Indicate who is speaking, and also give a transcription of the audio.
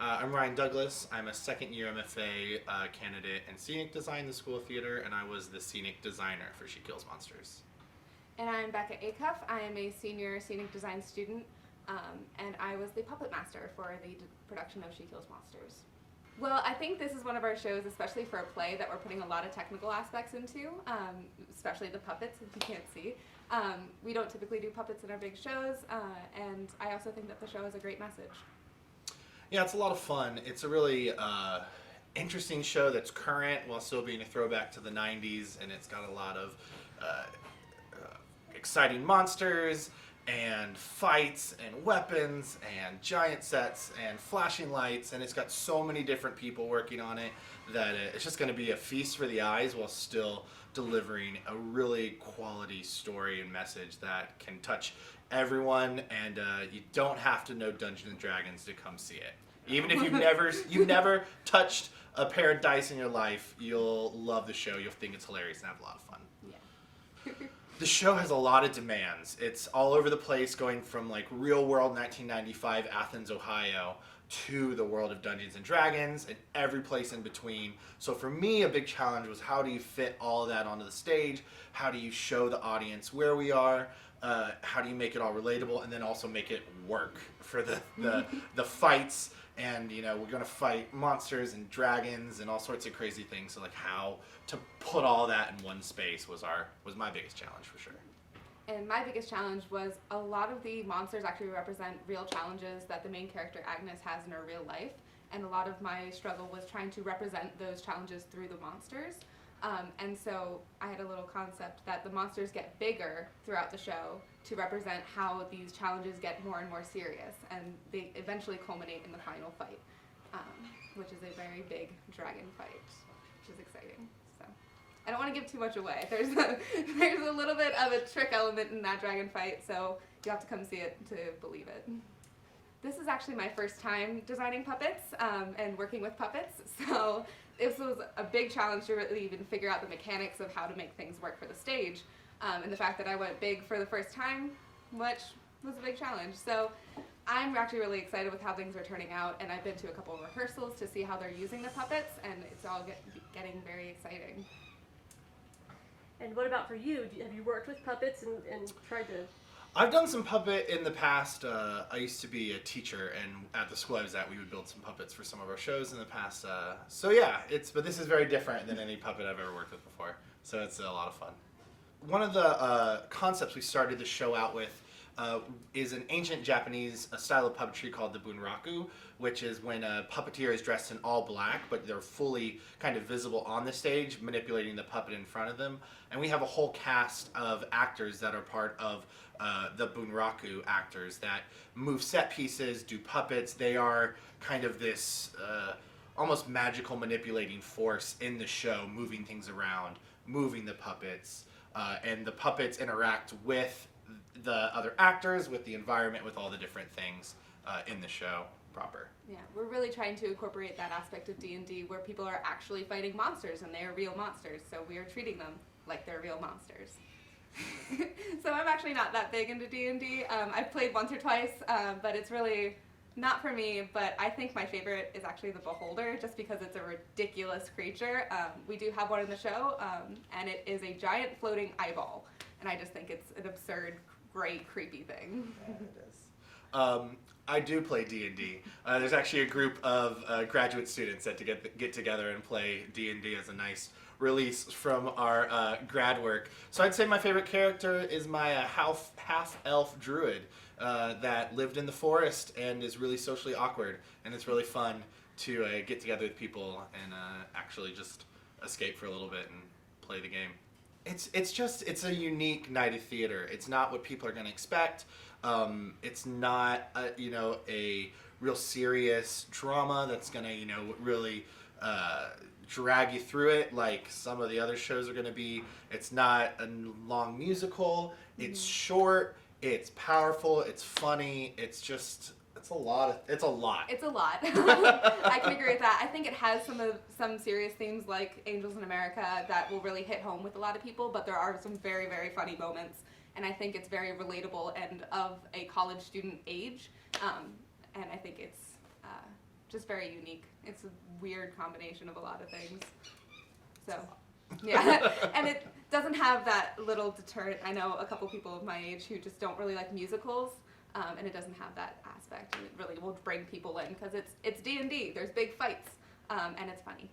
Speaker 1: I'm Ryan Douglas. I'm a second year MFA candidate in scenic design in the School of Theater, and I was the scenic designer for She Kills Monsters.
Speaker 2: And I'm Becca Acuff. I am a senior scenic design student, and I was the puppet master for the production of She Kills Monsters. Well, I think this is one of our shows, especially for a play, that we're putting a lot of technical aspects into, especially the puppets, if you can't see. We don't typically do puppets in our big shows, and I also think that the show has a great message.
Speaker 1: Yeah, it's a lot of fun. It's a really interesting show that's current while still being a throwback to the 90s, and it's got a lot of exciting monsters and fights and weapons and giant sets and flashing lights, and it's got so many different people working on it that it's just going to be a feast for the eyes while still delivering a really quality story and message that can touch everyone, and you don't have to know Dungeons and Dragons to come see it. Even if you've never touched a pair of dice in your life, you'll love the show. You'll think it's hilarious and have a lot of fun.
Speaker 2: Yeah.
Speaker 1: The show has a lot of demands. It's all over the place, going from like real world 1995 Athens, Ohio, to the world of Dungeons and Dragons and every place in between. So for me, a big challenge was, how do you fit all of that onto the stage? How do you show the audience where we are? How do you make it all relatable, and then also make it work for the fights? And we're gonna fight monsters and dragons and all sorts of crazy things. So like, how to put all that in one space was my biggest challenge for sure.
Speaker 2: And my biggest challenge was, a lot of the monsters actually represent real challenges that the main character Agnes has in her real life, and a lot of my struggle was trying to represent those challenges through the monsters. And so I had a little concept that the monsters get bigger throughout the show to represent how these challenges get more and more serious, and they eventually culminate in the final fight, which is a very big dragon fight, which is exciting. So I don't want to give too much away. There's a little bit of a trick element in that dragon fight, so you have to come see it to believe it. This is actually my first time designing puppets and working with puppets, so this was a big challenge to really even figure out the mechanics of how to make things work for the stage. And the fact that I went big for the first time, which was a big challenge. So I'm actually really excited with how things are turning out, and I've been to a couple of rehearsals to see how they're using the puppets, and it's all getting very exciting.
Speaker 3: And what about for you? Have you worked with puppets and tried to...
Speaker 1: I've done some puppet in the past. I used to be a teacher, and at the school I was at, we would build some puppets for some of our shows in the past. So yeah, but this is very different than any puppet I've ever worked with before. So it's a lot of fun. One of the concepts we started the show out with is an ancient Japanese style of puppetry called the bunraku, which is when a puppeteer is dressed in all black, but they're fully kind of visible on the stage, manipulating the puppet in front of them. And we have a whole cast of actors that are part of the bunraku actors that move set pieces, do puppets. They are kind of this almost magical manipulating force in the show, moving things around, moving the puppets, and the puppets interact with the other actors, with the environment, with all the different things in the show proper.
Speaker 2: Yeah, we're really trying to incorporate that aspect of D&D where people are actually fighting monsters, and they are real monsters, so we are treating them like they're real monsters. So I'm actually not that big into D&D. I've played once or twice, but it's really not for me. But I think my favorite is actually the Beholder, just because it's a ridiculous creature. We do have one in the show, and it is a giant floating eyeball, and I just think it's an absurd, great, creepy thing.
Speaker 1: Yeah, it is. I do play D&D. There's actually a group of graduate students that get together and play D&D as a nice release from our grad work. So I'd say my favorite character is my half-elf druid that lived in the forest and is really socially awkward, and it's really fun to get together with people and actually just escape for a little bit and play the game. It's a unique night of theater. It's not what people are going to expect. It's not a real serious drama that's going to really drag you through it like some of the other shows are going to be. It's not a long musical. It's short. It's powerful. It's funny. It's a lot.
Speaker 2: It's a lot. I can agree with that. I think it has some serious themes like Angels in America that will really hit home with a lot of people, but there are some very, very funny moments, and I think it's very relatable and of a college student age, and I think it's just very unique. It's a weird combination of a lot of things. So, yeah. And it doesn't have that little deterrent. I know a couple people of my age who just don't really like musicals, and it doesn't have that aspect, and it really will bring people in because it's D&D. There's big fights, and it's funny.